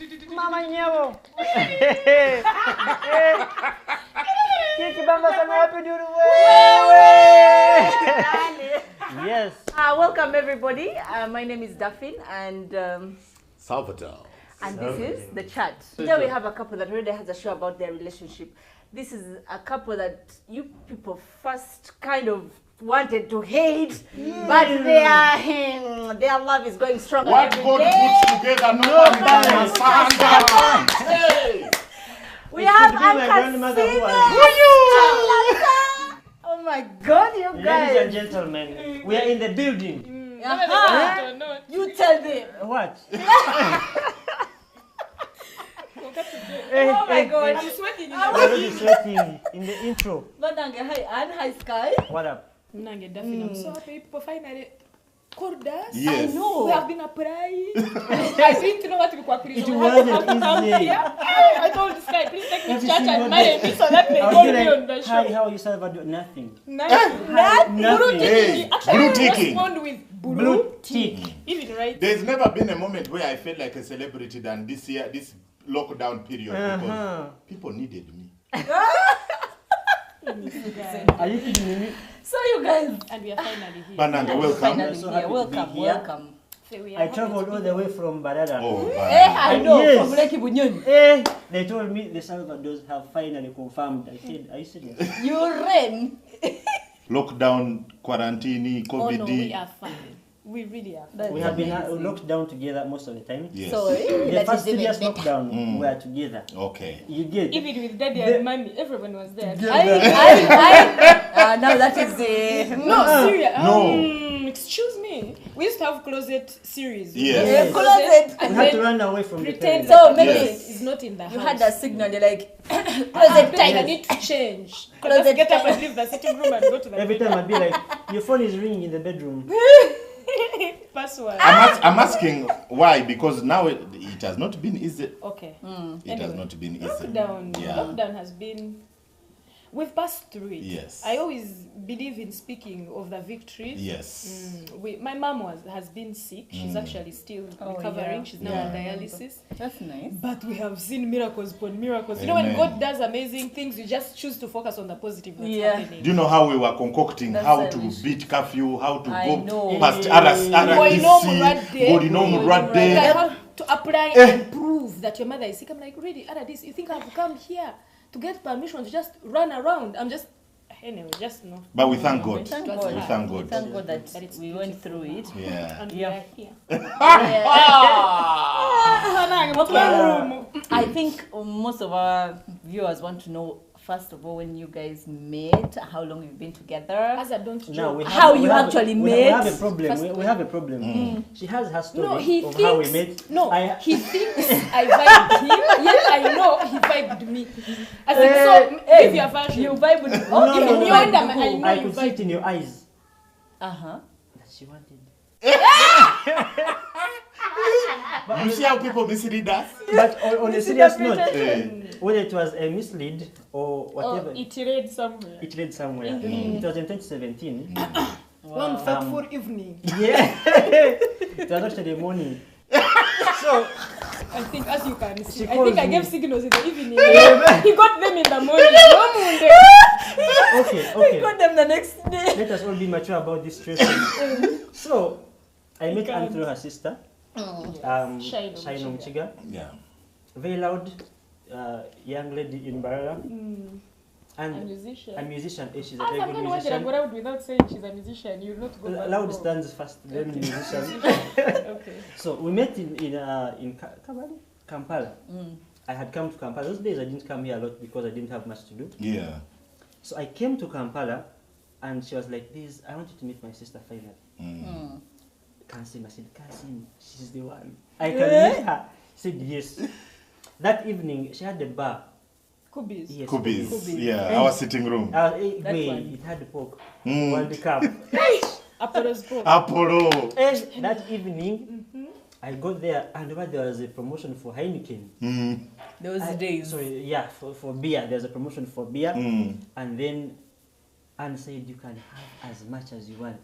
Mama Nyabo. Kiki Bamba sana wapi duru Yes. Welcome everybody. My name is Daphne and Salvador. and this is The Chat. Today we have a couple that already has a show about their relationship. This is a couple that you people first kind of wanted to hate, but their love is going stronger What every God day. puts together, no man can asunder. Hey! We have It should be my Uncle grandmother who Steven. Oh my God, you Ladies and guys! gentlemen, we are in the building. You tell them. What? Oh my God! I'm sweating. I'm already sweating in the intro. Madange, hi, and hi, Sky. What up? Nange Daphne, I'm so happy people finally called us. Yes. I know. We have been applying. I didn't know what to call It wasn't easy. I told this guy, please take me to Every church single and marry day. me so that they I was call be me on like, the hi, show. how are you, Salvador? Nothing. Nothing. Hey, Actually, blue we ticking. respond with Blue tick. Even right. There's never been a moment where I felt like a celebrity than this year, this lockdown period, because people needed me. Are you kidding me? So you guys, And we are finally here. Bananga, welcome. finally so here. happy to Welcome, be here. welcome. So we I are happy traveled to all be the way from Barada. Oh, I know, Yes. from Leki Bunyoni. Eh, they told me the Salvadors have finally confirmed. I said, are you serious? You ran. Lockdown, quarantine, Oh no, we COVID. are fine. We really are fine. That's We have been amazing. locked down together most of the time. Yes. So, The that first is even serious better. lockdown, we were together. Okay. You get Even with daddy The- and mommy, everyone was there. Now that is the... No, serious. No. Excuse me. We used to have closet series. Yes. Yes. Closet. And we had to then run away from pretend the So that maybe closet is not in the house. You had a signal, you're like, Closet closet time. I time. need to change. Closet Just get up time. and leave the sitting room and go to the Every time I'd be like, your phone is ringing in the bedroom. password. I'm asking why, because now it has not been easy. Okay. It has not been easy. Lockdown has been. We've passed through it. Yes. I always believe in speaking of the victories. Yes. My mom has been sick. She's actually still recovering. yeah. She's now Yeah. on dialysis. That's nice. But we have seen miracles upon miracles. You know, when Amen. God does amazing things, you just choose to focus on the positive that's Yeah. happening. Do you know how we were concocting That's how a to wish. beat curfew, how to I go know. past Godino RDC, Like, Godino how to apply and prove that your mother is sick. I'm like, really, RDC, you think I've come here to get permission to just run around? I'm just, anyway, just no. But we thank God. Thank It was God. We hard. thank God. Thank God But that it's we went through it. Yeah. And Yeah. we are here. I think most of our viewers want to know, first of all, when you guys met, how long you've been together. As I don't Now joke. we have, How we you have- actually we met. have a problem. We have a problem. She has her story No, he of thinks. how we met. No, I- he thinks I vibed him. Yet I know he vibed me. As in, so give your version. You vibe with... No, Okay, no, no, you no. and I know I you could see it vibe. in your eyes Uh-huh. that she wanted. You see how people mislead us? But on a serious note, Eh, whether it was a mislead or whatever, Oh, it read somewhere. it led somewhere. It was in 2017. One fateful evening. Yeah, it was actually morning. So I think, as you can see, She I calls think I me. gave signals in the evening. He got them in the morning. No Monday. okay. Got them the next day. Let us all be mature about this situation. So I met Anne through her sister, Shine Shine Mchiga. yeah. Very loud young lady in Barara. A And musician. a musician. She's a As very a good man wanted to musician. go out without saying she's a musician, you'll not go back Loud home. stands first, then musician. Okay. So we met in Kampala. I had come to Kampala. Those days I didn't come here a lot because I didn't have much to do. Yeah. So I came to Kampala, and she was like, "This, I want you to meet my sister finally." Kansim, I said, "Kansim, she's the one. I can meet her." She said, "Yes." That evening, she had a bar. Kubis. Yes, Kubis. Kubis. Yeah, our sitting room. That Wait, one. it had the pork. Mm. One the cup. Apollo's Pop. Apollo. And that evening, I got there, and there was a promotion for Heineken. Those days. Sorry, yeah, for beer. There's a promotion for beer. And then Anne said, "You can have as much as you want."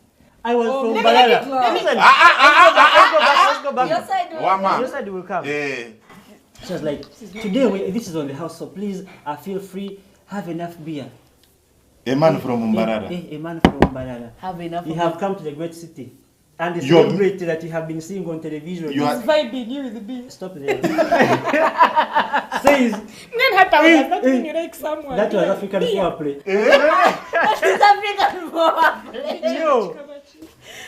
I was from let me- Balala. let me- Listen, let's go back. Your side will... Wama. Your side will come. Eh, She was like, today this is on the house, so please feel free, have enough beer. A man from Mbarara. A man from Mbarara. Have enough. You of have it. come to the great city. And the You're- celebrity that you have been seeing on television. You are- Vibing you with the beer. Stop there. Says Then hata was not when you like someone. that was African foreplay. That is African foreplay. Yo.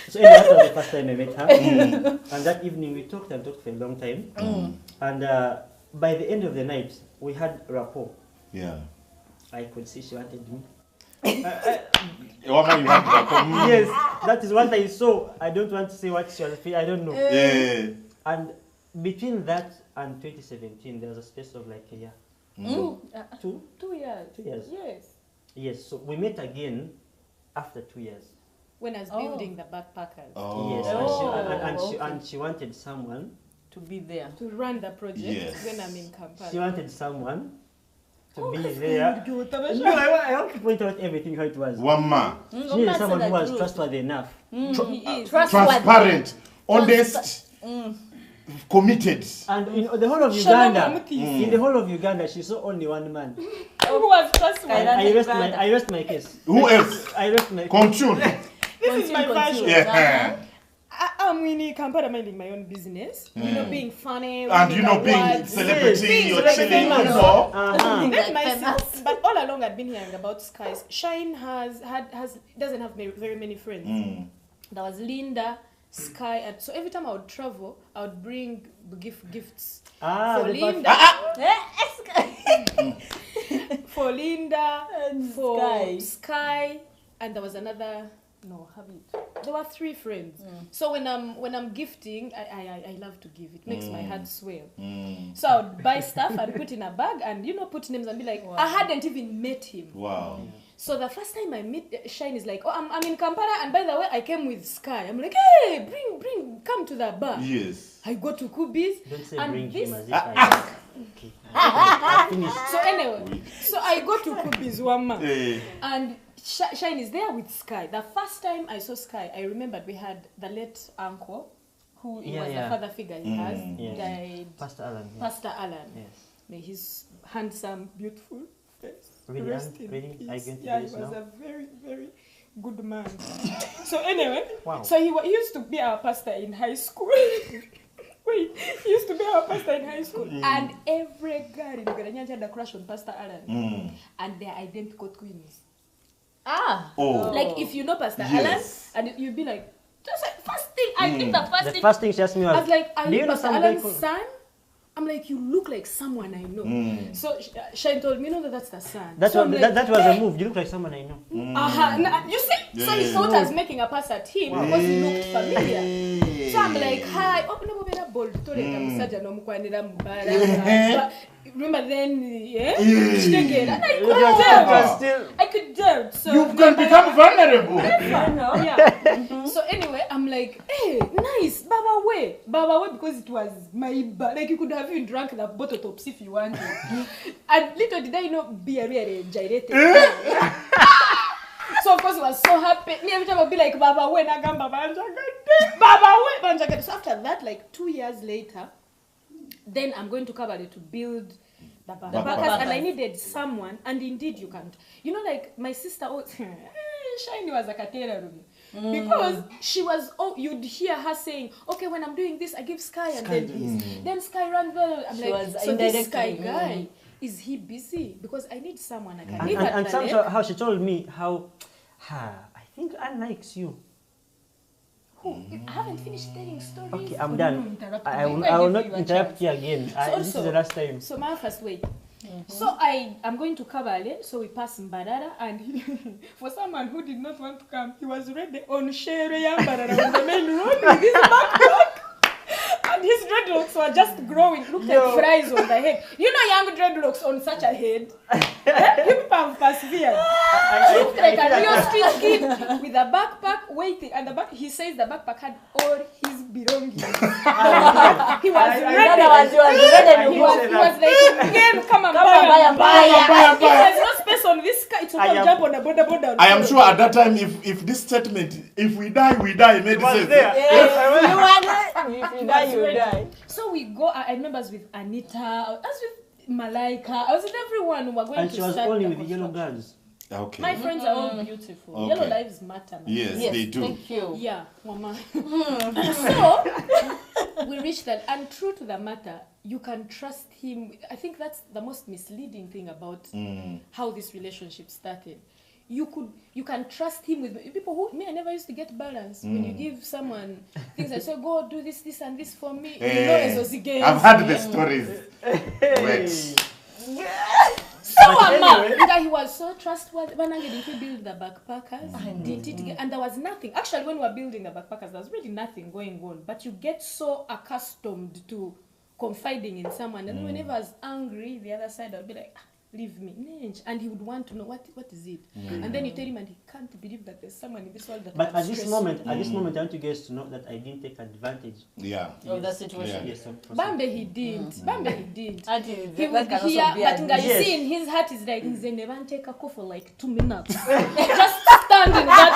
So anyway, that was the first time I met her. And that evening we talked for a long time. And by the end of the night, we had rapport. Yeah. I could see she wanted me. Woman, you want to come? Yes, that is what I saw. I don't want to say what she was feeling. I don't know. Yeah. And between that and 2017, there was a space of like a year. 2 2 years. 2 years. Yes. Yes, so we met again after 2 years. When I was building the backpackers. Oh. Yes, and she wanted someone. To be there. To run the project Yes. when I'm in Kampala. She wanted someone to be that's there. good. No, I want to point out everything how it was. One man. She needed someone who was trustworthy enough. He is. Transparent, honest, committed. And in the whole of Shalom Uganda, Amuti. in the whole of Uganda, she saw only one man. Who was trustworthy? I rest my case. Who else? I rest my case. Control. This is my version. Yeah. I'm in Kampala minding my own business. You know, being funny. And you know, with the being words. celebrity, Being you're celebrity, chilling, you you know. Then my Famous. sis- but all along I'd been hearing about Skies. Shine doesn't have very many friends. There was Linda, Sky, and so every time I would travel, I would bring gifts for the Linda, for Linda, And for Sky. Sky, and there was another. No, there were 3 friends. So when I'm gifting, I love to give. It makes my heart swell. So I would buy stuff and put in a bag and put names and be like, I hadn't even met him. Wow. So the first time I meet Shine is like, oh, I'm in Kampala, and by the way, I came with Sky. I'm like, hey, come to the bar. Yes. I go to Kubi's. Don't say and bring this, him as if I okay. I finished. so anyway, so I go to Kubi's one man, Eh. and Shine is there with Sky. The first time I saw Sky, I remembered we had the late uncle, who was the father figure he has, Yes. died. Pastor Alan. Yes. Pastor Alan. Yes. May his handsome, beautiful face Really, rest in really? peace. Are you going to Yeah, do he this was now? a very, very good man. So anyway, Wow. so he used to be our pastor in high school. Wait, he used to be our pastor in high school. And every girl in Garanyanja had a crush on Pastor Alan. And they're identical twins. Oh. Like if you know Pastor Yes. Alan, and you'd be like, just like first thing, I think the first The thing, first thing she asked me was, I was like, are do you you know Pastor some guy Alan's called... son? I'm like, you look like someone I know. So Shine told me, no, that's the son. That So was, I'm that, like, that was hey. a move. You look like someone I know. You see? So he thought I was making a pass at him because he looked familiar. So I'm like, hi. Oh, no, we're not bold. Remember then, yeah? And I could doubt. So You can become vulnerable. yeah. So anyway, I'm like, hey, nice, Baba way, because it was my like you could have even drank the bottle tops if you wanted. And little did I know, beer really gyrated. So of course I was so happy. Me every time I'd be like, Baba way, Nagamba Baba way. So after that, like 2 years later, then I'm going to Kabale to build the backpackers, and I needed someone, and indeed you can't. You know, like my sister, Shiny was like a terror because she was. Oh, you'd hear her saying, "Okay, when I'm doing this, I give Sky and then this." Then Sky runs well. I'm She like, was so this Sky indirectly, guy, is he busy? Because I need someone I can And, live and, at and the somehow lake. how she told me how, I think Anne likes you. I haven't finished telling stories. Okay, I'm Oh, done. no, interrupt I me. will, Why I will give not you a interrupt chance? you again. So This is the last time. So my first wait. So I'm going to Kabale, so we pass Mbarara, and for someone who did not want to come, he was already on Shere Mbarara on the main road with his backpack. And his dreadlocks were just growing, looked like fries on the head. You know young dreadlocks on such a head? You people have persevered. He looked like a real street kid with a backpack waiting, and the back, he says the backpack had all his belongings. He was ready. He was like, again, come and buy. There was no space on this car. It's I okay, am- jump on a boda. I am sure at that time, if this statement, if we die, we die, made was sense. there. You want it? If you die, you die. So we go. I remember I was with Anita. I was with Malaika. I was with everyone. We were going And to she was start only the with the yellow construction. girls. Okay. My friends are all beautiful. Okay. Yellow lives matter. Man. Yes, Yes, they do. Thank you. Yeah, mama. So we reached that, and true to the matter, you can trust him. I think that's the most misleading thing about how this relationship started. You can trust him with people who I never used to get balance. When you give someone things like, so go do this, and this for me. I've heard the stories. Wait. He was so trustworthy. When I did he build the backpackers, and there was nothing. Actually, when we were building the backpackers, there was really nothing going on. But you get so accustomed to confiding in someone, and whenever I was angry, the other side I'd be like, leave me, and he would want to know what is it, and then you tell him, and he can't believe that there's someone in this world that. But can at this stress moment, you. I want you guys to know that I didn't take advantage. Yeah. Of that situation. Yes, of course. Bambe he didn't. Bambe he didn't. Until He that would can hear, also be but a guys, Yes. see in his heart is like, he's never take a call for like 2 minutes. Just stand in that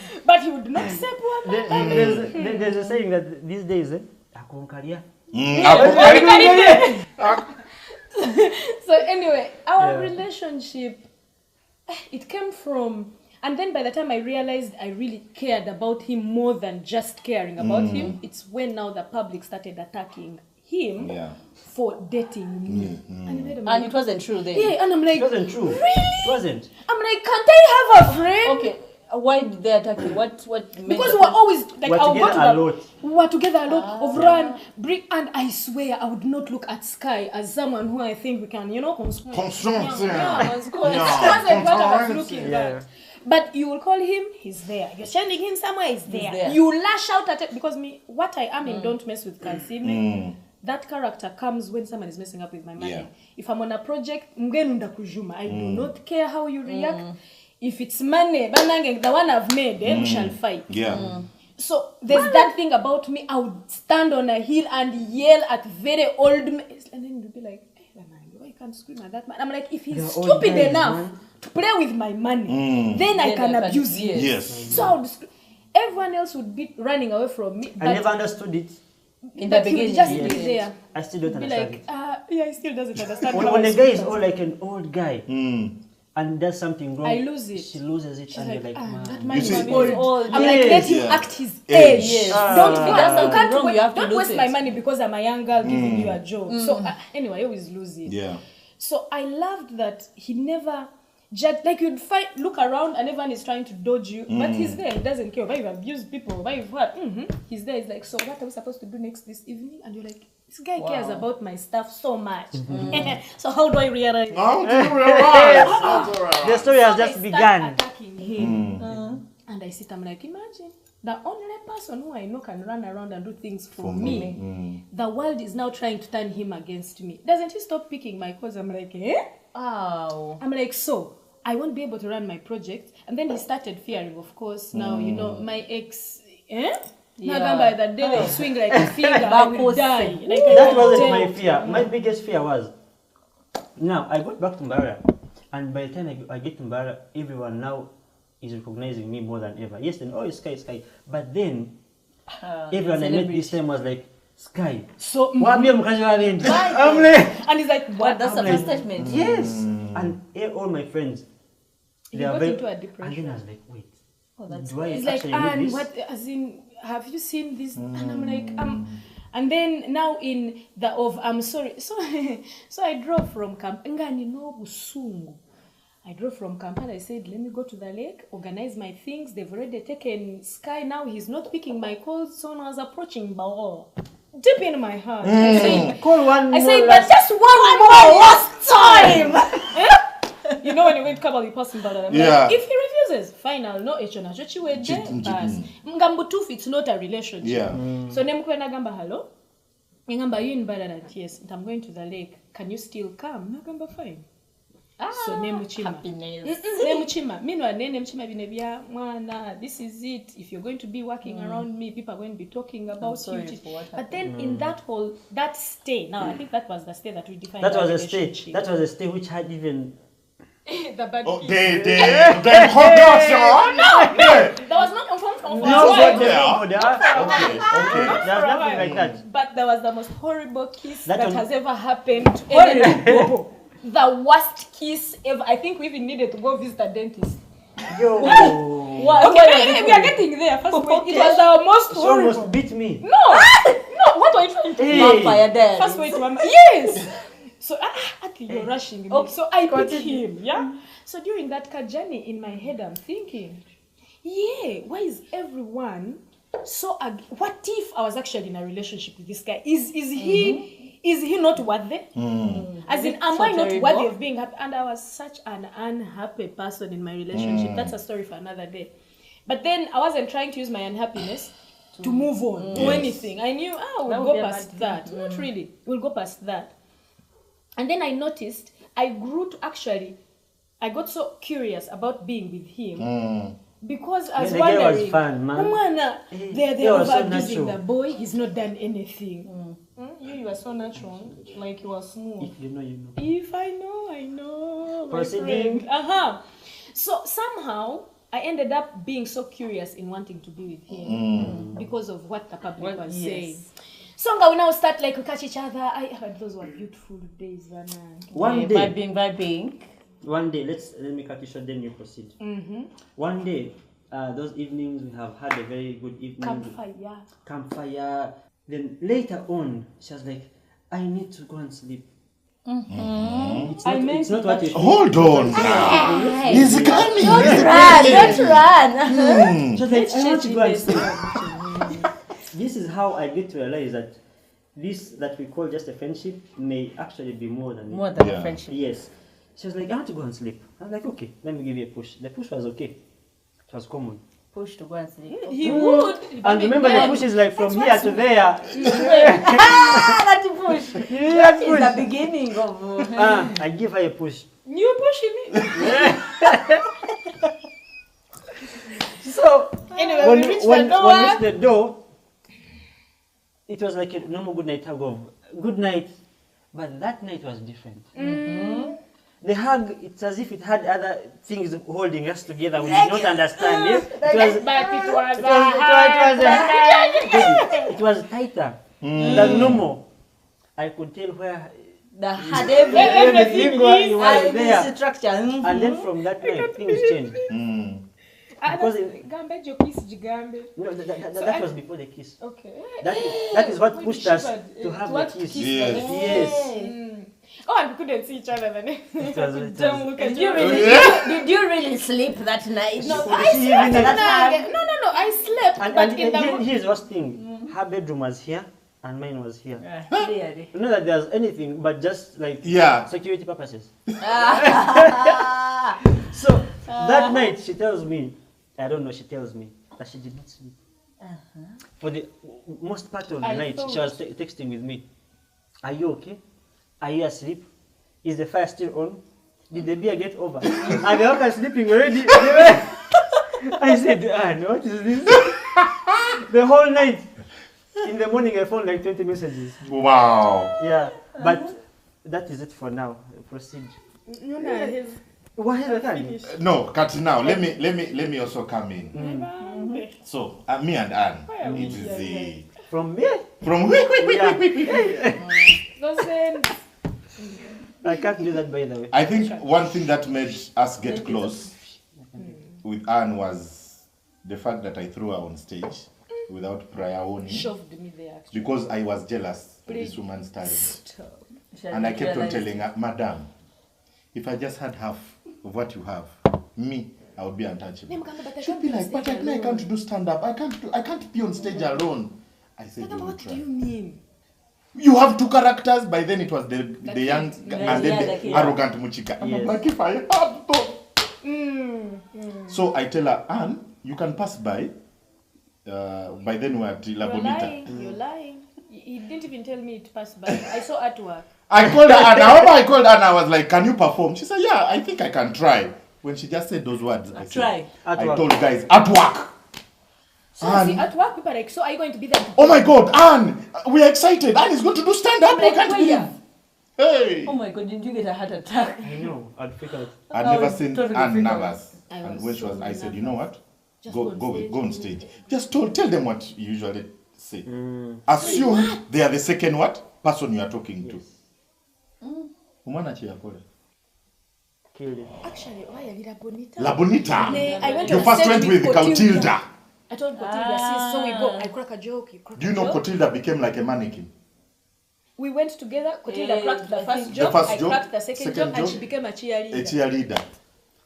gap. But he would not say one. There's a saying that these days, akonkaria. So anyway, our Yeah. relationship, it came from, and then by the time I realized I really cared about him more than just caring about him, it's when now the public started attacking him Yeah. for dating me. And it wasn't true then. Yeah, and I'm like, It wasn't true. Really? It wasn't. I'm like, can't I have a friend? Okay. Why did they attack you? What made Because them- we were always like, We're I'll go to together a the, lot. we were together a lot of run, bring, and I swear I would not look at Sky as someone who I think we can, construct. Construct, Yeah, Of course. it wasn't what I was looking Yeah. at. But you will call him, he's there. You're sending him somewhere, he's there. there. You lash out at it because what I am in Don't Mess with Kansime, that character comes when someone is messing up with my money. Yeah. If I'm on a project, mgenunda kujuma. I do not care how you react. If it's money, the one I've made, we shall fight. Yeah. So there's that thing about me. I would stand on a hill and yell at very old men, and then you'd be like, "Hey, man, why you can't scream at that man?" I'm like, if he's They're old stupid guys, enough man. to play with my money, then I can abuse him. Yes. So I would everyone else would be running away from me. I never understood it. In the but he would beginning, just you be didn't. there. I still don't Be understand like, it. yeah, he still doesn't understand. When, how when I a guy is speak. all like an old guy and does something wrong, I lose it. she loses it, She's and like, you're like, that man. man see- is old. Old. I'm like, let him Yeah. act his Age. age. Yes. Don't If he you does something can't wrong, you have to don't lose waste it. my money because I'm a young girl giving you a job. So anyway, I always lose it. Yeah. So I loved that he never judged. Like you'd look around and everyone is trying to dodge you, but he's there. He doesn't care. Why you abuse people? Why you what? He's there. He's like, so what are we supposed to do next this evening? And you're like, this guy cares about my stuff so much. So how do I realize? How do you realize? How do you realize? The story has So I just start begun. attacking him. And I sit, I'm like, imagine the only person who I know can run around and do things for me. The world is now trying to turn him against me. Doesn't he stop picking my cause? I'm like, eh? Wow. I'm like, so I won't be able to run my project. And then he started fearing, of course. Now, my ex, Yeah. Now, by the day they swing like a finger, I will die. Like, I That can wasn't tell. my fear. My biggest fear was, now I got back to Mbara, and by the time I get to Mbara, everyone now is recognizing me more than ever. Yes, then it's Sky. But then everyone I met this time was like, Sky. So, Waambie mkazi wa Bendi. I'm like, and he's like, what? That's a first statement. yes. And all my friends, He they are got very. into a And depression. then I was like, wait. Oh, that's Do I He's like, actually need and this? what, as in, have you seen this? And I'm like, and then now in the I'm sorry. So I drove from Kampala. I drove from Kampala. I said, let me go to the lake, organize my things. They've already taken Sky. Now he's not picking my calls. So when I was approaching Bao, deep in my heart, I said, Call one I more said, but last- just one more last time. You know when you went Kabali passing by that, Yeah. like, if he refuses, fine, I'll know Echona Chochiweje, but Mgambutufi, it's not a relationship. Yeah. So Nemkwena Gamba, hello? Ngamba, you in Badarat, yes, and I'm going to the lake. Can you still come? Nagamba, fine. So name Chima. Happiness. Name Chima. Meanwhile, name Chima binebia mwana. This is it. If you're going to be working around me, people are going to be talking about you. But then in that stay, now I think that was the stay that we defined. That was a stay. That was a stay which had even. The bad Oh, piece. they hold on. No. There was no confirmed. No, what? Okay. There's nothing like that. But there was the most horrible kiss That that one- has ever happened to anyone. The worst kiss ever. I think we even needed to go visit a dentist. Yo. Okay, we are getting there. First, wait, it was our most She horrible. almost beat me. No, what are you trying to do? Hey. Vampire there. First wait, mama. Yes. So you're rushing me. Okay, So I picked him. Yeah. So during that car journey in my head, I'm thinking, yeah, why is everyone so? What if I was actually in a relationship with this guy? Is he not worthy? As in, am So I not terrible? worthy of being happy? And I was such an unhappy person in my relationship. That's a story for another day. But then I wasn't trying to use my unhappiness to move on to anything. I knew, That we'll would go be a past bad that. Not really. We'll go past that. And then I noticed I grew to actually, I got so curious about being with him. Because I was The guy wondering, was fun, man. Umwana, they're He was so overabusing natural. the boy. He's not done anything. You are so natural, like you are smooth. If you know, you know. If I know, I know. My Proceeding. friend. So somehow I ended up being so curious in wanting to be with him because of what the public was saying. So we now start like we catch each other. Those were beautiful days, Vanna. One day, Vibing. let me cut you short, then you proceed. One day, those evenings we have had a very good evening. Campfire. Then later on, she was like, I need to go and sleep. It's not what you think. Hold on now. He's coming. Don't run. She was like, I want to go and sleep. This is how I get to realize that this that we call just a friendship may actually be more than More it. than Yeah. a friendship. Yes. She was like, I want to go and sleep. I was like, okay, let me give you a push. The push was okay. It was common. Push to go and sleep. He would. And remember, the push is like from here to there. That push. That Is the beginning of. I give her a push. You pushing me. So, Anyway, when we reached when the door. we reached the door, it was like a normal good night hug of good night. But that night was different. The hug, it's as if it had other things holding us together. We did not understand it. It was tighter than normal. I could tell where The had everything was there. this structure. And then from that night, things changed. Because that was before the kiss. Okay. That is what pushed us to have the kiss. Yes. Yes. Oh, and we couldn't see each other then. Don't look at Did you you. really? Did you really sleep that night? No, She I slept. even- No. I slept. And But in the here's the worst thing. Her bedroom was here and mine was here. Really? Not that there's anything, but just like Yeah. security purposes. So that night she tells me, I don't know, she tells me that she did not sleep. For the most part of the I night, thought- she was texting with me. Are you okay? Are you asleep? Is the fire still on? Did the beer get over? And the worker sleeping already. I said, what is this? The whole night. In the morning, I found like 20 messages. Wow. Yeah, but that is it for now. Proceed. What is that? No, cut it now. Let me also come in. So, me and Anne, it is From me? from I can't do that, by the way. I think one thing that made us get close with Anne was the fact that I threw her on stage without prior warning Shoved me there. because I was jealous of this woman's talent. And I kept on telling her, Madam, if I just had half of what you have, me, I would be untouchable. She'd be like, but I can't do stand-up. I can't be on stage alone. I said, you will What do you try. mean? You have two characters. By then it was the young and then the the kid. arrogant Muchika. And I'm Yes. like, if I had to. So I tell her, Anne, you can pass by. By then we're at La Bonita. You're lying. He didn't even tell me it passed by. I saw artwork. I called her and I called her and I was like, can you perform? She said, yeah, I think I can try. When she just said those words, I said, I told guys, at work. So I see at work, people are like, so are you going to be there? Oh my God, Anne, we are excited. Anne is going to do stand-up. I'm like, I can't where believe. ya? Hey. Oh my God, did you get a heart attack? I know, I'd freak out. I'd I never was seen totally Anne freaked out. nervous. I And was when she was, so I said, you know what? Just Go on stage. Just tell them what you usually say. Mm. Assume they are the second what? Person you are talking to. Umwana chia pole. Killed it. Actually, why are you Bonita? La Bonita. I went You on first stage went with Cotilda. Clotilda. I told Cotilda, sis, so we go. I crack a joke. You crack Do you a know joke. Clotilda became like a mannequin? We went together. Cotilda Yeah, cracked the I first think- joke. The first I joke, cracked the second second joke, and joke. she became a A cheerleader. cheerleader.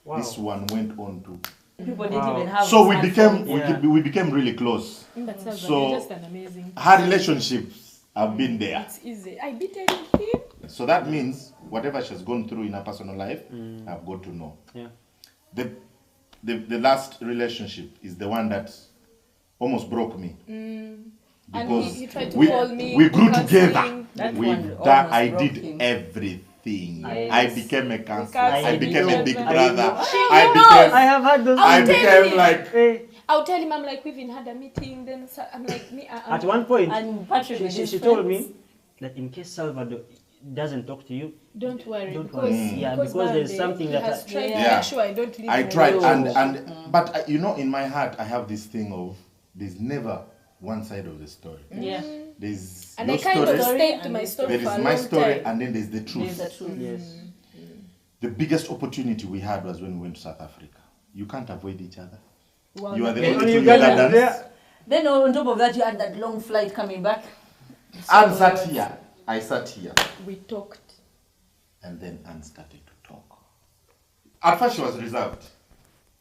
Wow. This one went on to. People didn't Wow. even have. So we smartphones. became Yeah. we became really close. But Salva, So- you're just an amazing. Her relationships have been there. It's easy. I be telling him. So that means whatever she's gone through in her personal life, I've got to know. Yeah. The last relationship is the one that almost broke me. And Because he tried to we, call me. we grew counseling. together. That We one that almost I broke did him. everything. Yes. I became a counselor. I I became a big know. brother. She knows. I have had those. I I'll tell became him. like Hey, I'll tell him, I'm like, we've even had a meeting. Then I'm like, me. at one point, And Patrick she, with she, his she told friends. me that in case Salvador doesn't talk to you, Don't worry. Don't because, worry. Yeah, because there's Monday, something he that has tried to Yeah. make sure I don't leave. I my tried room. but you know, in my heart I have this thing of there's never one side of the story. Yeah. There's And your I kind story, of stayed to and my this- story there for is a my long story, time. and then there's the truth. There's the truth. yes. The biggest opportunity we had was when we went to South Africa. You can't avoid each other. Wow. You are the Yeah, only two Uganda Ugandans. there. Then on top of that, you had that long flight coming back. Anne sat here. I sat here. We talked. And then Anne started to talk. At first she was reserved.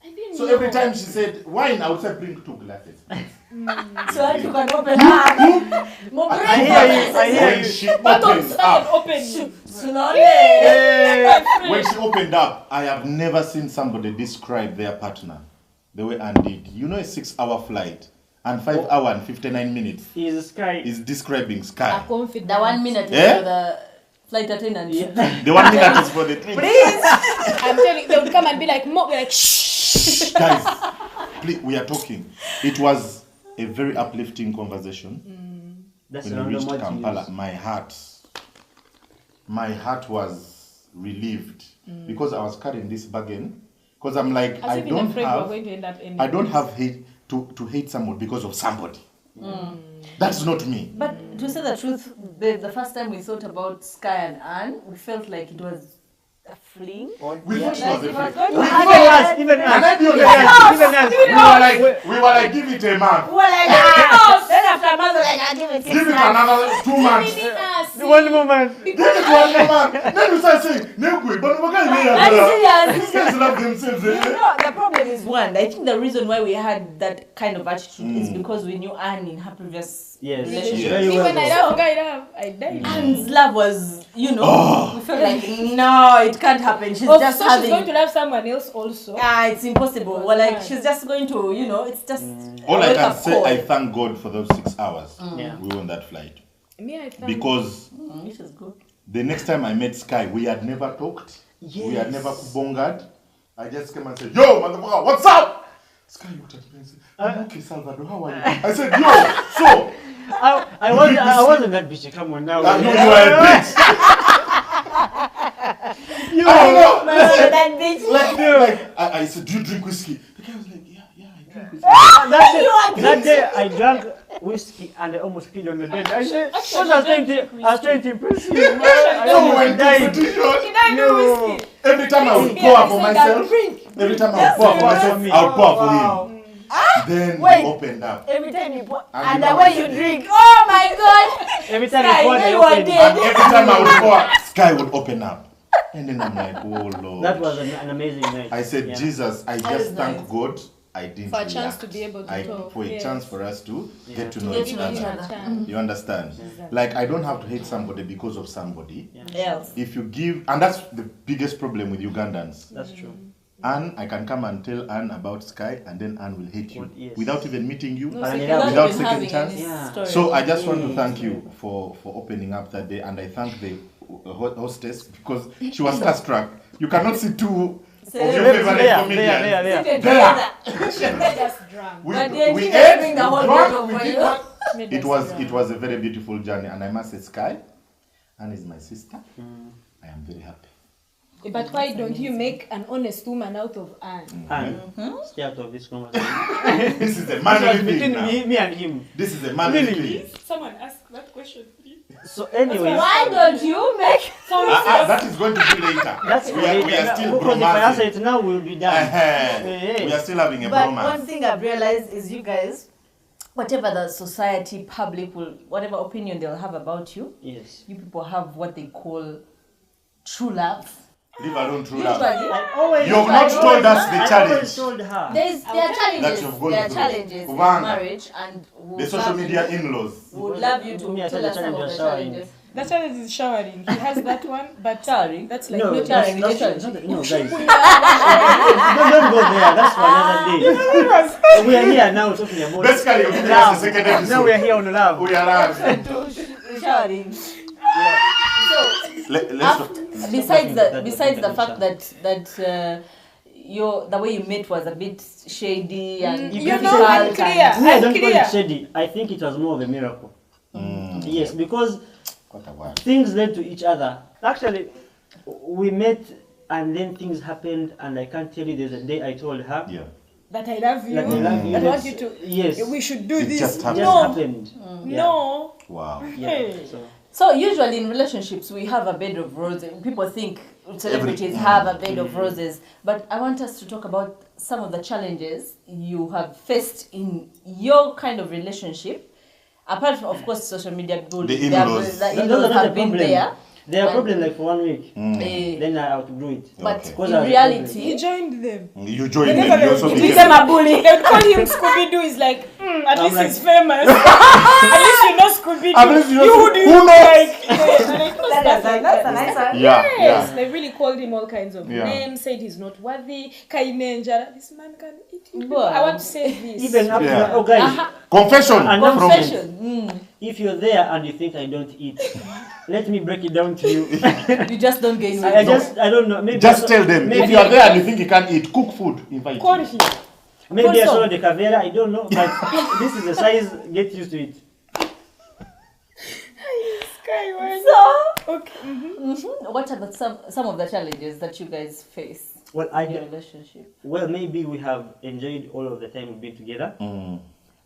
I didn't So know. every time she said wine, I would say bring 2 glasses. So I took an open heart. More I hear you. I hear When you. she But opened started up, opening. Slowly. when she opened up, I have never seen somebody describe their partner the way Anne did. You know, a 6-hour flight and 5 hour and 59 minutes Is Sky. is describing A Sky. confident. The 1 minute is Eh? for the flight attendant. Yeah. The 1 minute is for the twins. Please. I'm telling you, they would come and be like, Mo, we're like, shh. Guys, please, we are talking. It was a very uplifting conversation. That's When the we random reached word to Kampala, use. my heart was relieved because I was carrying this bargain. Because I'm like, As I if in afraid we're don't going to end up ending. I don't have hate to hate someone because of somebody. That's not me. But to say the truth, the first time we thought about Sky and Anne, we felt like it was a fling. We thought it was a It was fling. going to We happen. Even And us. then you Even like- us. Even us. we were like, give it a month. We're like, ah! Then after a month, we're like, I'll give it 6 Give it months. another 2 months. One moment. Give it 1 month. Then you start saying, Negwe, but we're going I'm These serious. guys love themselves. You Eh? know, the problem is one. I think the reason why we had that kind of attitude is because we knew Anne in her previous Yes. relationship. Yes. Very See, well when I done. love guy love, I die. Anne's love was, you know, we felt like, no, it can't happen. She's Oh, just so she's going having, to love someone else also. it's impossible. We're like, she's just going to, you know, it's just All a I can wake-up say, call. I thank God for those 6 hours Yeah. we were on that flight. Me, I found Because Which is good. the next time I met Sky, we had never talked. We had Yes. never kubongad. I just came and said, yo, motherfucker, what's up? Sky looked at me and said, I'm okay, Salvador, how are you? I said, yo, so, I wasn't that bitchy. Come on now. no, you are a bitch. You I don't know. That bitch. Like, I said, do you drink whiskey? The guy was like, yeah, I drink whiskey. That day I drank whiskey and I almost peed on the bed. I said, because I was trying to impress you. Man. I So we went almost to died. competition. I No. do whiskey. Every time I would pour for myself, every time I would pour for myself, I would pour for him. Then Wait. he opened up. Every time you pour, And and you the know way what you I said. drink, oh my god! Every time Sky, you poured, I you are opened. dead. And every time I would pour, Sky would open up. And then I'm like, oh Lord. That was an amazing night. I said, Yeah. Jesus, I That just is thank nice. God I didn't For a chance react. to be able to talk, For a yes. chance for us to get to know Get each to know each other. other. You understand? Like, I don't have to hate somebody because of somebody. Else. If you give, and that's the biggest problem with Ugandans. That's true. Anne, I can come and tell Anne about Sky, and then Anne will hate you Yes. without even meeting you. No, Without even second having chance. any Yeah. story. So I just want to thank you for opening up that day, and I thank the hostess because she was starstruck. You cannot see two of your favorite comedians. She made us drunk. But then We she ate, just bring the whole drank, bottle we for did you. what? Made It us was drunk. a very beautiful journey, and I must say, Sky, Anne is my sister. I am very happy. But why don't you make an honest woman out of Anne? And stay out of this conversation. This is a It manly was thing between now. me and him. This is a manly Really? thing. Someone asked that question, please. So anyway, Why don't you make That is going to be later. that's we are still because if I answer bromancing. it now, we'll be done. Uh-huh. We are still having a But one bromance. thing I've realized is you guys, whatever the society, public will, whatever opinion they'll have about you, Yes. you people have what they call true love. Leave alone true love. Usually, I always, You have not told us the I always challenge. told her. there are That challenges. you've gone There are through. challenges in Uvanga. marriage, and The social media in-laws. would love you To to me, I tell said the us some challenge of was the showering. challenges. The challenge is showering. He has that one, but Showering? that's like No, no that's, challenge. that's, challenge. no, guys. don't go there. That's for another day. We are here now talking about Basically, you're giving us love. the second episode. Now we are here on love. We are live. Showering. So, Let's after, besides that, besides the that fact that the way you met was a bit shady and You You can know, say- I'm clear. Me, I I'm don't call clear. it shady. I think it was more of a miracle. Yes, because What a word. things led to each other. Actually, we met and then things happened, and I can't tell you. There's a day I told her Yeah. That I love you. that I love you. I want you to. Yes, We should do It this. just it happened. just No, happened. Yeah. no. Wow. Yeah. Hey. So, so usually in relationships we have a bed of roses. People think celebrities have a bed of roses, but I want us to talk about some of the challenges you have faced in your kind of relationship. Apart from, of course, social media bullying, The there are- in-laws. the those are in-laws not the have been problem. there. They are And- problem like for 1 week. Eh, Then I outgrew it. but Okay. Because in I was reality, He joined them. You joined Whenever them. You they also would you became. became a bully. They would call him Scooby Doo. He's like, at I'm least like- he's famous. At least you know Scooby Doo. At least you know Who do you who knows? like? Yeah, like those stuff like That's a that. nice one. Yeah, Yes, yeah. they really called him all kinds of Yeah. names, said he's not worthy. Kainenjara, this man can eat you. Wow. I want to say this. Even up Yeah. to, oh guys, Confession. And from Confession. if you're there and you think I don't eat, let me break it down to you. You just don't gain weight. I don't know. Maybe Just tell them. Maybe If you are there and you think you can't eat, cook food. Invite Call you. him. Maybe I Also- saw the cavera. I don't know, but this is the size. Get used to it. Skyward. So, Okay. what are some of the challenges that you guys face Well, in your relationship? well, maybe we have enjoyed all of the time we've been together.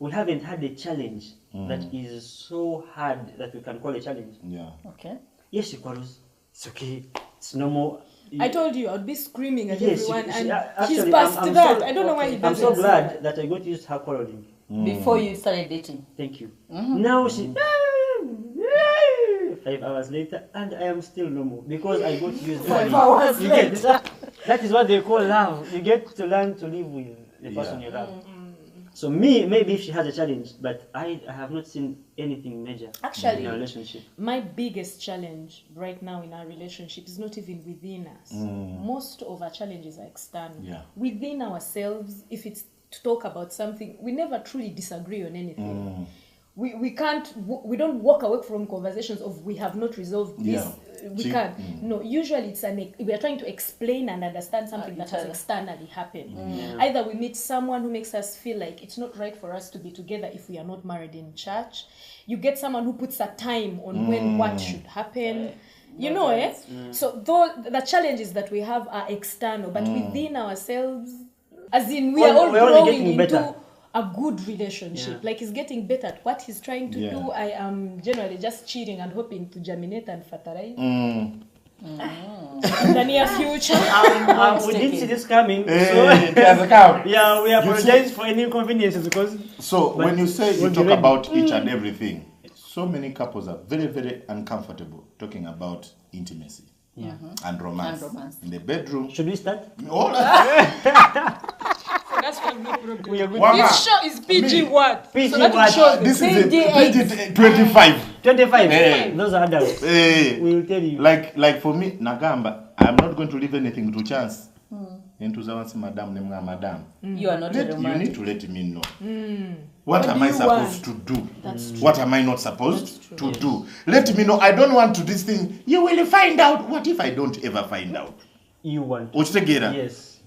We haven't had a challenge that is so hard that we can call a challenge. Yeah. Okay. Yes, Ikwarus, it's okay. It's normal. I told you I'd be screaming at Yes, everyone, and actually, he's past I'm that. so- I don't know why he I'm doesn't. so say glad that. that I got used to her quarreling. Before you started dating. Thank you. Now she 5 hours later, and I am still normal because I got used to 5 it. hours You get- later. That is what they call love. You get to learn to live with the person you love. So maybe if she has a challenge, but I have not seen anything major Actually, in our relationship. My biggest challenge right now in our relationship is not even within us. Most of our challenges are external. Yeah. Within ourselves, if it's to talk about something, we never truly disagree on anything. We we don't walk away from conversations of we have not resolved this. Yeah. We can't. No, usually it's we are trying to explain and understand something that has other. externally happened. Either we meet someone who makes us feel like it's not right for us to be together if we are not married in church. You get someone who puts a time on when what should happen. You know, eh? So the challenges that we have are external, but within ourselves, as in we are all We're only growing getting into better. a good relationship. Yeah. Like he's getting better at what he's trying to Yeah. do. I am generally just cheating and hoping to germinate and fertilize in the near future. We didn't see this coming. Hey, there's a cow. Yeah, we You apologize for any inconveniences because So when you say you we'll be talk ready. about each and everything, so many couples are very, very uncomfortable talking about intimacy and romance. And romance. In the bedroom. should we start? All that. That's why no problem. We are good. Wama, This show is PG what? PG So that what? will show this is PG-8. a 25. 25. Hey. Those are adults. Hey. We will tell you. Like for me, Nagamba, I'm not going to leave anything to chance. into Zawansi Madam Nemga Madam. You are not a You romantic. need to let me know. What am do I you supposed want? to do? What am I not supposed to do? Let me know. I don't want to this thing. You will find out. What if I don't ever find out? You want. Uchitegera. Yes.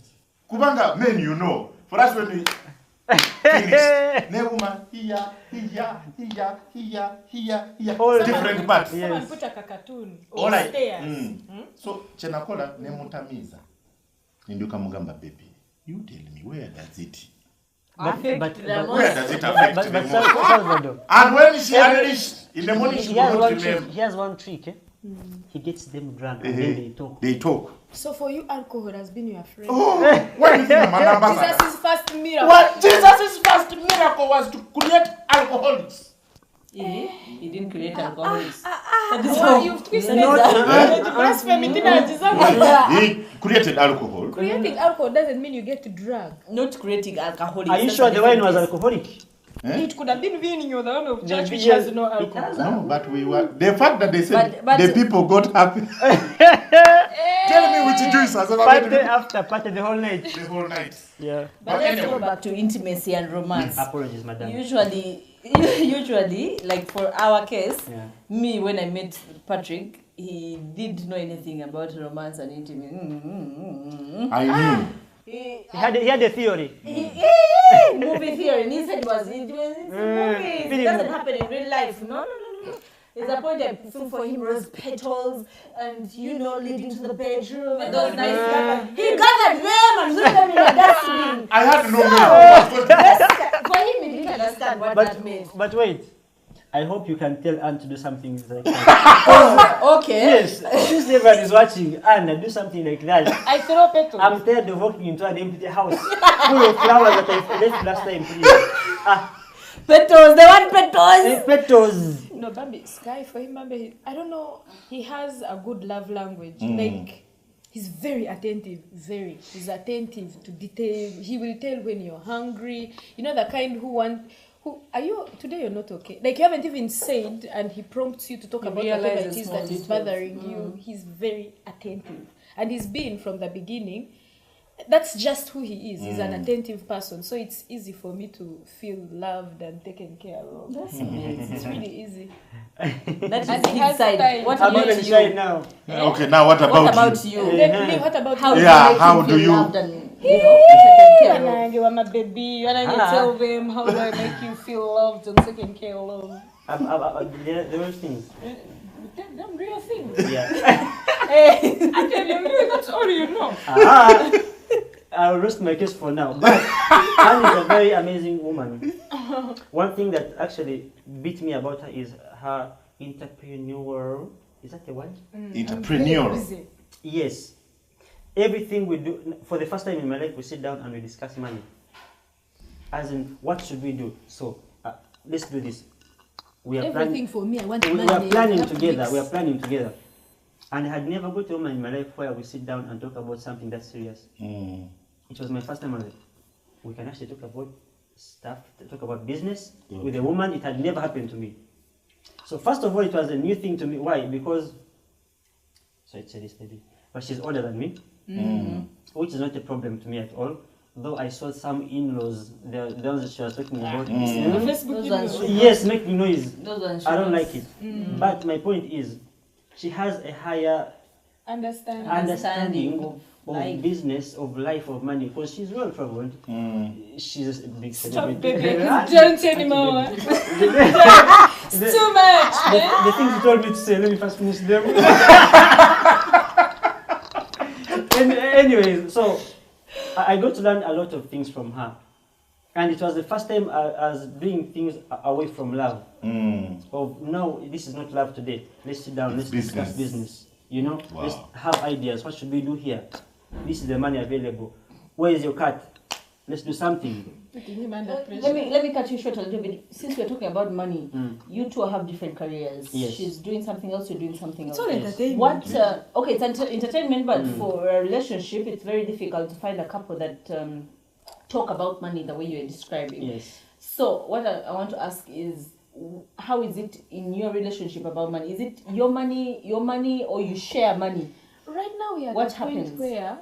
Kubanga, men, you know. For us, when we finish, Neuma, here. All Different parts. Someone Yes. put a cartoon All or right. stairs. So, Chenakola, Nemutamiza. Ninduka Mugamba, baby. You tell me, where does it? But Where does it affect but the mood? Salvador, And when she unleashed, in the morning she he will has not one trick. remember. He has one trick. He gets them drunk and then they talk. They talk. So for you, alcohol has been your friend. Oh, what do you think, Madam Jesus' first miracle. What Jesus' first miracle was to create alcoholics. He didn't create alcoholics. What you've twisted No, that. Blasphemy. He created alcohol. Creating alcohol doesn't mean you get drunk. Not creating alcoholics. Are you that's sure a the wine different was case. alcoholic? It could have been vino, the one of church which Yes, has no it alcohol. has No, but we were. The fact that they said But- the people got happy. Tell me which juice has ever Party made after party the whole night. the whole night. Yeah. But let's go back to intimacy and romance. Apologies, madam. Usually, like for our case, Yeah. me when I met Patrick, he didn't know anything about romance and intimacy. I knew. He He had a theory. movie theory, and he said it's movies. It doesn't happen in real life. No. There's a point I feel for him rose petals and leading to the bedroom and those nice guys. He gathered them and put them in a dustbin. I had no meal. For him, he didn't understand what that meant. But wait. I hope you can tell Anne to do something like that. Okay. Yes. Since everyone is watching, Anne, do something like that. I throw petals. I'm tired of walking into an empty house full of flowers that I left last time, please. Petals, they want petals. Petals. No, Bambi, Sky, for him, Bambi, I don't know, he has a good love language. Like, he's very attentive, He's attentive to detail. He will tell when you're hungry. You know, the kind are you, today you're not okay. Like, you haven't even said, and he prompts you to talk about whatever it realizes is small that is details. bothering you. He's very attentive. And he's been from the beginning. That's just who he is. He's an attentive person. So it's easy for me to feel loved and taken care of. That's amazing. It's really easy. That And is he has his side. style. What I'm about even shy you? now. Okay, now what What about about you? you? Then, Lee, what about How you? do Yeah, you make how him do feel you- loved and taken care of? Wanange wa mababy, wanange tell them how do I make you feel loved and taken care of. There were things. Them real things. Yeah. I tell you, that's all you know. I'll rest my case for now. But Anne is a very amazing woman. One thing that actually beat me about her is her entrepreneurial. Is that the word? Entrepreneur. Yes. Everything we do, for the first time in my life, we sit down and we discuss money. As in, what should we do? So, let's do this. We are Everything for me, I want we money. are planning I have to together. mix. We are planning together. And I had never got a woman in my life where we sit down and talk about something that serious. It was my first time. I was like, we can actually talk about stuff, talk about business with a woman. It had never happened to me. So first of all, it was a new thing to me. Why? Because, so it's a this lady, but she's older than me, which is not a problem to me at all. Though I saw some in-laws, the ones that she was talking about. Facebook Those ones should- Yes, making noise. Those ones I don't should- like it. But my point is, she has a higher Understand. understanding of life. business, of life, of money, because she's well traveled. She's a big Stop, celebrity. baby. Don't anymore. The, It's too much. the things you told me to say, let me first finish them. Anyways, so I got to learn a lot of things from her. And it was the first time I was doing things away from love. Of no, this is not love today. Let's sit down, let's discuss business. You know, let's have ideas. What should we do here? This is the money available. Where is your cat? Let's do something. Putting him under pressure. Let me cut you short a little bit. Since we're talking about money, you two have different careers. Yes. She's doing something else, you're doing something else. It's all entertainment. What? Okay, it's entertainment, but for a relationship, it's very difficult to find a couple that talk about money the way you're describing. Yes. So what I want to ask is, how is it in your relationship about money? Is it your money, or you share money? Right now we are What at a point happens? where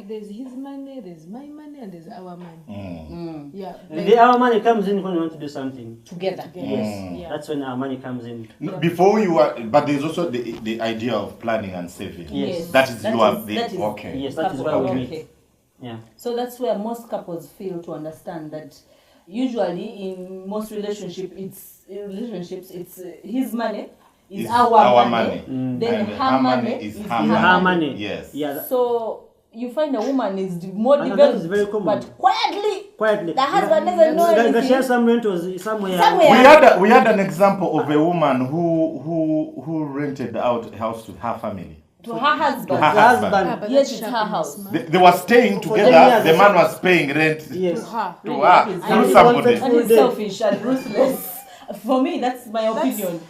there's his money, there's my money, and there's our money. Yeah. Our money comes in when we want to do something. Together. Yes. Yeah. That's when our money comes in. No, before you are, but there's also the idea of planning and saving. Yes. That is That is- okay. Yes, that is why we meet. Okay. Yeah. So that's where most couples fail to understand that usually in most relationships, it's his money is It's our money. Mm. Then And her money is is her his money. Her money. Yes. Yeah. So you find a woman is more And that developed, is very common. but quietly Quietly. the husband doesn't know They anything. share some rentals somewhere. Somewhere. We had an example of a woman who rented out a house to her family. To her husband. To her husband. but Yes, that it's her happens, house. man. They were staying For 10 together. years, The man was paying rent Yes. To her. to her Really? through And somebody. he And it's Day. selfish and ruthless. For me, that's my opinion.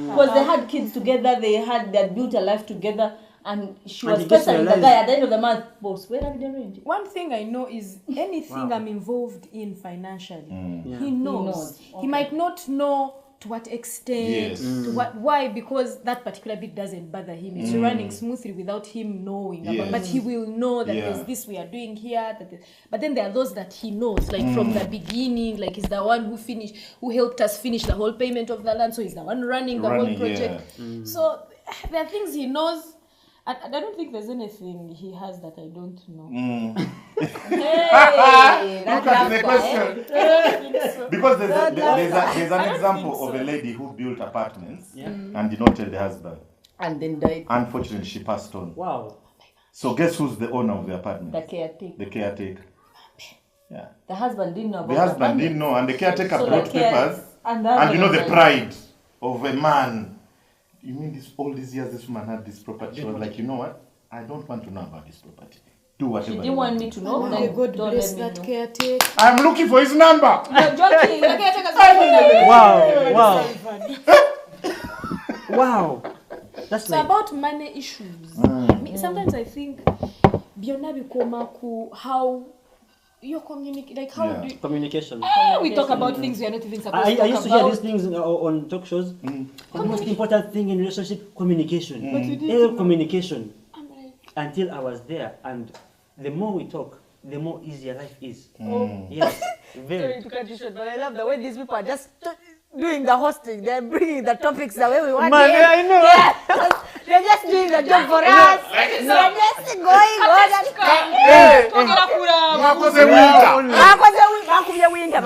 Because they had kids together, they had built a life together, and she And was he just pestering the realized- guy at the end of the month. Boss, where have you rent? One thing I know is anything Wow. I'm involved in financially, Yeah. he knows. knows. He Okay. might not know to what extent, Yes. to what, why, because that particular bit doesn't bother him. It's running smoothly without him knowing. Yes. But he will know that Yeah. there's this we are doing here. But then there are those that he knows, like from the beginning, like he's the one who helped us finish the whole payment of the land, so he's the one running the whole Running, project. So there are things he knows. I don't think there's anything he has that I don't know. Hey, Look at the question. Because there's an example of a lady who built apartments and did not tell the husband. And then died. Unfortunately, she passed on. Wow. So guess who's the owner of the apartment? The caretaker. The caretaker. Yeah. The husband didn't know about The husband didn't know, and the caretaker So brought the care- papers. and And you know the husband- pride of a man. You mean all these years this woman had this property? She was like, you know what? I don't want to know about this property. Do whatever. She you didn't want me to know. May Then God don't bless let me that know. caretaker. I'm looking for his number. You're joking. The caretaker's phone Wow. number. Wow. Wow. That's So like about money issues, sometimes I think byonna bikoma ku how you communicate, like how Yeah. do you, communication. we talk about things we are not even supposed I to used talk to hear about. these things on talk shows. The most important thing in relationship, communication. But you didn't Communication. I'm like, Until I was there, and the more we talk, the more easier life is. Mm. Yes, very. Sorry to cut you short, but I love the way these people are just doing the hosting. They're bringing the topics the way we want Man, it. I know. Yeah. They're just doing the job for us. They're just going on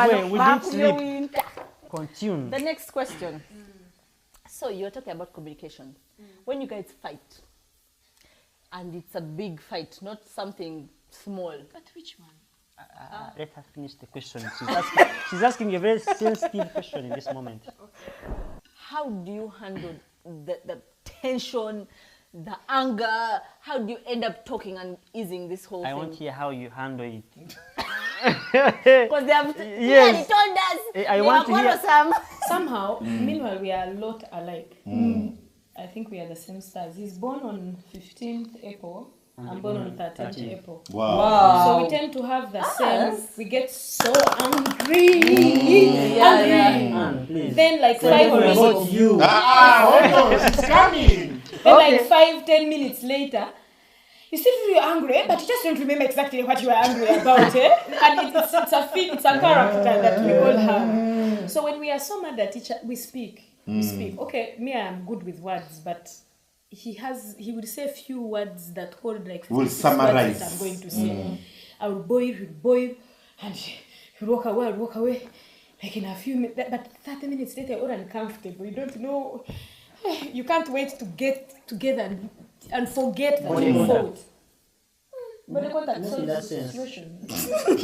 and We didn't sleep. Continue. The next question. So you're talking about communication. When you guys fight, and it's a big fight, not something small. but which one? Let her finish the question. She's asking a very sensitive question in this moment. How do you handle the tension, the anger? How do you end up talking and easing this whole I thing? want to hear how you handle it. Because they have clearly Yes. told us. I they want are to hear- quarrelsome. Somehow, meanwhile, we are a lot alike. I think we are the same stars. He's born on 15th April. I'm born on 13th April. Wow. So we tend to have the same. We get so angry. Anne, please. Then like Tell 5 me about minutes. you. Hold on, she's coming. Then like 5-10 minutes later, you still feel angry, but you just don't remember exactly what you were angry about, eh? And it's a character that we all have. So when we are so mad at each other, we speak. We speak. Okay, me, I'm good with words, but he would say a few words that hold like 56 We'll words summarize. that I'm going to say. I will boil, and he'll walk away. Like in a few minutes, but 30 minutes later, you're all uncomfortable. You don't know. You can't wait to get together and forget that you fought. Body contact See, solves that's the it. situation.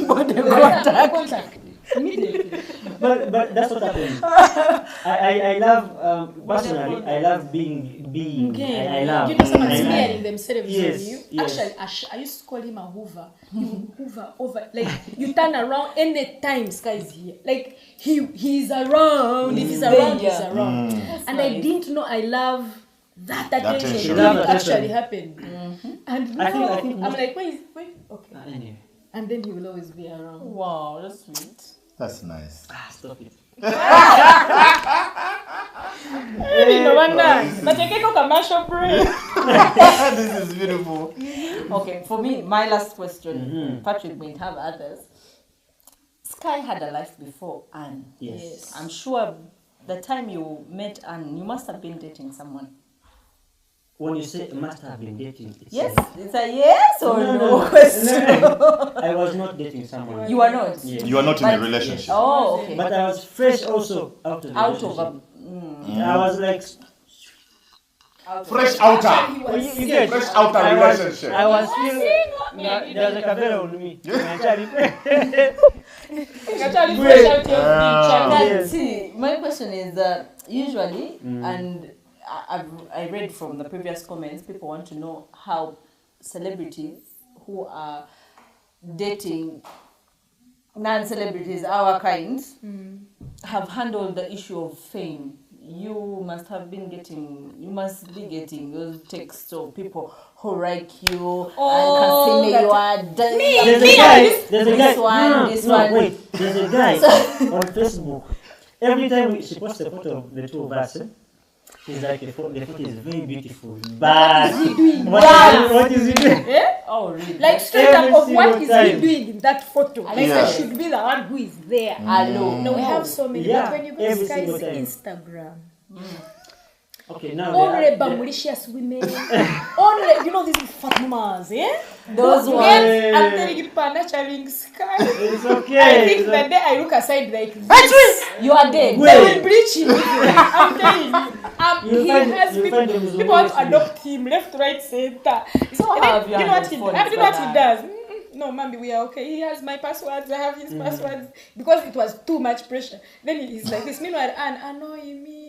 Body contact. Immediately. But that's what happens. I love personally. I love being. I love. You know, someone I love- smearing themselves Yes, on you. yes. Actually, I used to call him a hoover. He would hoover over. Like, you turn around anytime Sky is here. Like, he's around. If he's around, he's around. And I didn't know I love that attention. attention. It Love didn't attention. actually happen. And I now, think I'm most- like, wait, okay. Anyway, And then he will always be around. Wow, that's sweet. That's nice. stop it. No wonder. But I get commercial break. This is beautiful. Okay, for me, my last question. Patrick might have others. Sky had a life before Anne. Yes. I'm sure the time you met Anne, you must have been dating someone. When you say must have been dating, it's Yes, it's a yes or no question. I was not dating someone. You are not. Yes. You are not in a But- relationship. Oh, okay. But I was fresh also out of the Out of relationship. a I was like, Fresh outer. you get Fresh outer relationship. I was still, there's like a veil on me. Actually, fresh out your beach. That, see, my question is usually, and I read from the previous comments, people want to know how celebrities who are dating non-celebrities, our kind, have handled the issue of fame. You must be getting those texts of people who like you and can see me, you are There's a guy. this one, this one. Wait, there's a guy on Facebook. Every time she posts a photo of the two of us, she's like, the photo is very beautiful. But what is he doing? Oh, really? Like straight up of what Every is single he time. doing in that photo? Like Yeah. I should be the one who is there. Hello. No, we have so many. Yeah, But when you go every to Sky's single time. Instagram, Okay, now only they are- malicious women, only these Fatmas, eh? Those ones. Yes, I'm telling you, people are nurturing Sky. it's okay. I think it's that day I look aside like this. You are dead. They will bleach him. I'm telling you. You'll He find- has you'll people, find them people want to always adopt him left, right, center. So And then, have you you know what he, handled you know what he phones does? No, mommy, we are okay. He has my passwords. I have his passwords. Because it was too much pressure. Then he's like this. Meanwhile, Anne, annoy me.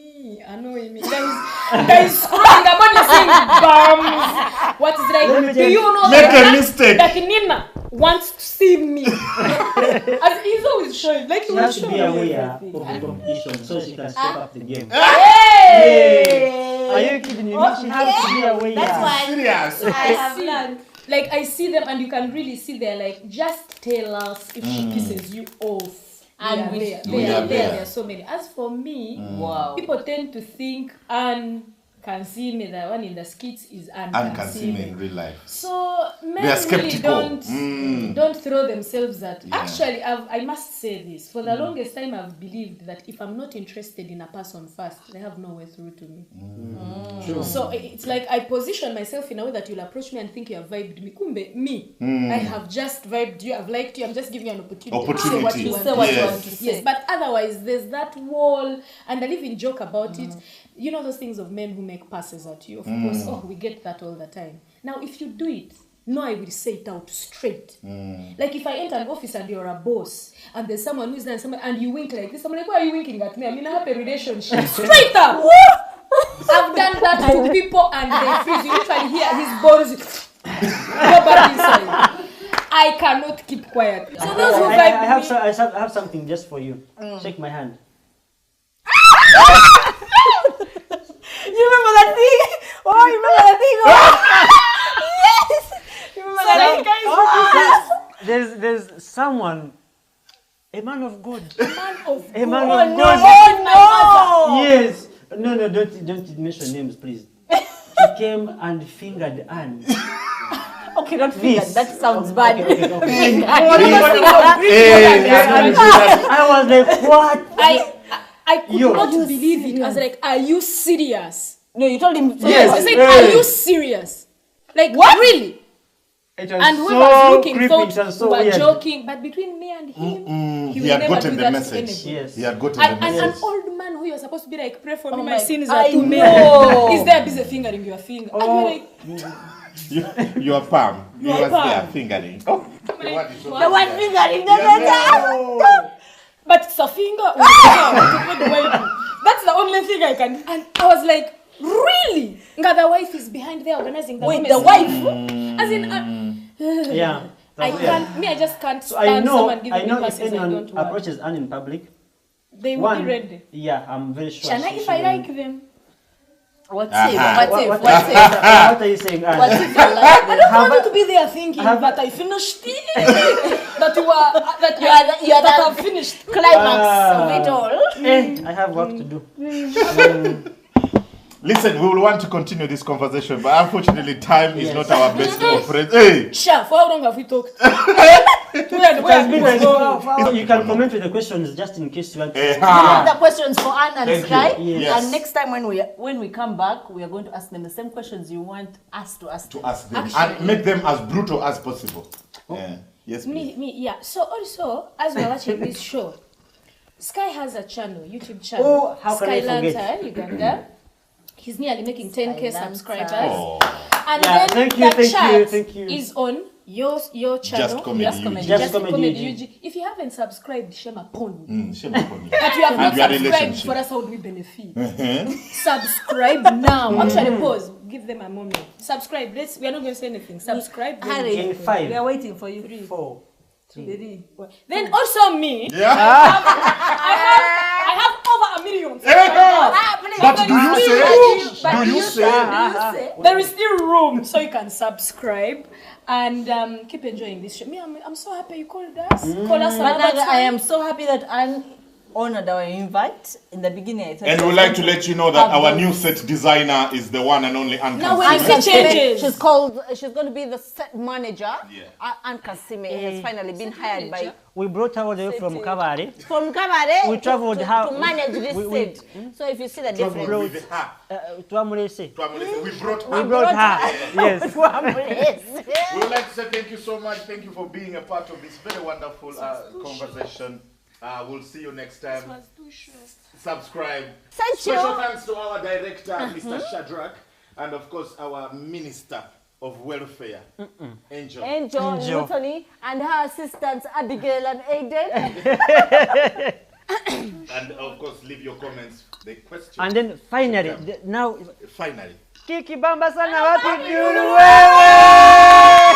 Guys, scrolling about the same bums. What is Let me like? tell Do you- you know Make that a mistake. Like Nina wants to see me. As he's always showing. Like he She will has to show be me aware everything. of the competition so she can step up the game. Hey! Are you kidding me? She has to be aware. That's why Serious. I have learned. Like I see them and you can really see they're like, just tell us if she pisses you off. And We we- are we there. are There there. are so many. As for me, Wow. people tend to think Anne can see me. The one in the skits is Anne And can see me in real life. So men They are really skeptical. don't throw themselves at. Yeah. Actually, I must say this. For the longest time, I've believed that if I'm not interested in a person first, they have no way through to me. True. So it's like I position myself in a way that you'll approach me and think you have vibed me. Kumbe, me, I have just vibed you, I've liked you, I'm just giving you an opportunity to say what you want Say what you Yes. want to say. Yes, but otherwise, there's that wall, and I even joke about it. You know those things of men who make passes at you. Of course, we get that all the time. Now, if you do it, no, I will say it out straight. Like if I enter an office and you're a boss, and there's someone who's there, and you wink like this, I'm like, why are you winking at me? I'm in a happy relationship. Straight up. I've done that to people, and they freeze. You literally hear his balls go back inside. I cannot keep quiet. So those who I vibe have me, I have something just for you. Shake my hand. You remember that thing? Oh, you remember that thing? Oh, yes! You remember that thing? There's someone, a man of God. man of A man God. of God. Oh, no! Yes. No, don't mention names, please. He came and fingered Anne. Okay, not finger. That sounds bad. Okay. You know those things of Greek Hey, gods? I was like, what? I could Yo. not believe it. I was like, are you serious? No, you told him. Yes. I said, Hey. are you serious? Like, what? Really? It was And whoever so was looking creepy. thought It was we so were weird. joking. But between me and him, He will had never gotten do the that to message. anybody. Yes. He had gotten And the an message. old man who you're supposed to be like, pray for me, Oh my my- sins I are too many. know. Is there busy fingering your finger? And you're like, Your palm. He Your was palm. there fingering. Oh, the one is so The one bad. fingering the Yeah. but it's a finger. That's the only thing I can. And I was like, really? Nga, the wife is behind there organizing the Wait, women's the wife? meeting. As in, Yeah. I that's weird. can't. Me, I just can't So I stand know someone giving me if passes I anyone don't want. approaches Anne in public, They will be ready. yeah, I'm very sure. Shana, she if I will- like them, What Aha. if? What if? What What if? what are you saying, Anne? What if you like I this? don't want you to be there thinking that I finished it. that you are that You are the- you are that the- I've finished. Climax of it all. I have work to do. Listen, we will want to continue this conversation, but unfortunately, time is Yes. not our best friend. Hey! Sure, for how long have we talked? It has been like, so you can comment with the questions just in case you want to. We have the questions for Anne and Thank Sky. you. Yes. And next time when we come back, we are going to ask them the same questions you want us to ask To them. ask them and make them as brutal as possible. Yeah. Yes, please. Yeah. So also, as we're watching this show, Sky has a channel, YouTube channel. Oh, how can I Sky forget? Lantern, Uganda. He's nearly making 10K Sky Lantern. subscribers. Oh. And Yeah, then thank you, the thank chat you, thank you. is on your channel. Just Comedy Just UG. Comedy. Just Comedy UG. UG. If you haven't subscribed, shame upon you. Shame upon you. But you have And not your subscribed relationship. for us, how do we benefit? Subscribe now. Actually, pause. Give them a moment. Subscribe. We are not going to say anything. Subscribe. then Harry, In 5, we are waiting for you. 4. Then also me. Yeah. I have over 1 million. But do you say? But Do you say? there is still room, so you can subscribe and keep enjoying this show. Me, I'm so happy you called us. Call us But another I am time. so happy that Anne honored our invite. In the beginning, I thought And it we'd was like going to let you know that have our those- new set designer is the one and only Anne Now Kansime. when it changes. She's called. She's going to be the set manager. Yeah. Anne Kasime has finally been hired by We brought her all the way from Kabare. from Kabare. We traveled to how- manage this we- set. So if you see the Trouble difference, with her. Tuamulese. We brought We her. brought her. Yes. yes. We would like to say thank you so much. Thank you for being a part of this very wonderful conversation. We'll see you next time. Subscribe. Thank you. Special thanks to our director, Mr. Shadrach, and of course our Minister of Welfare, Angel. Angel Anthony and her assistants Abigail and Aiden. And of course, leave your comments. The question. And then finally, now, Finally. Kiki Bamba sana wapi dulu wewe?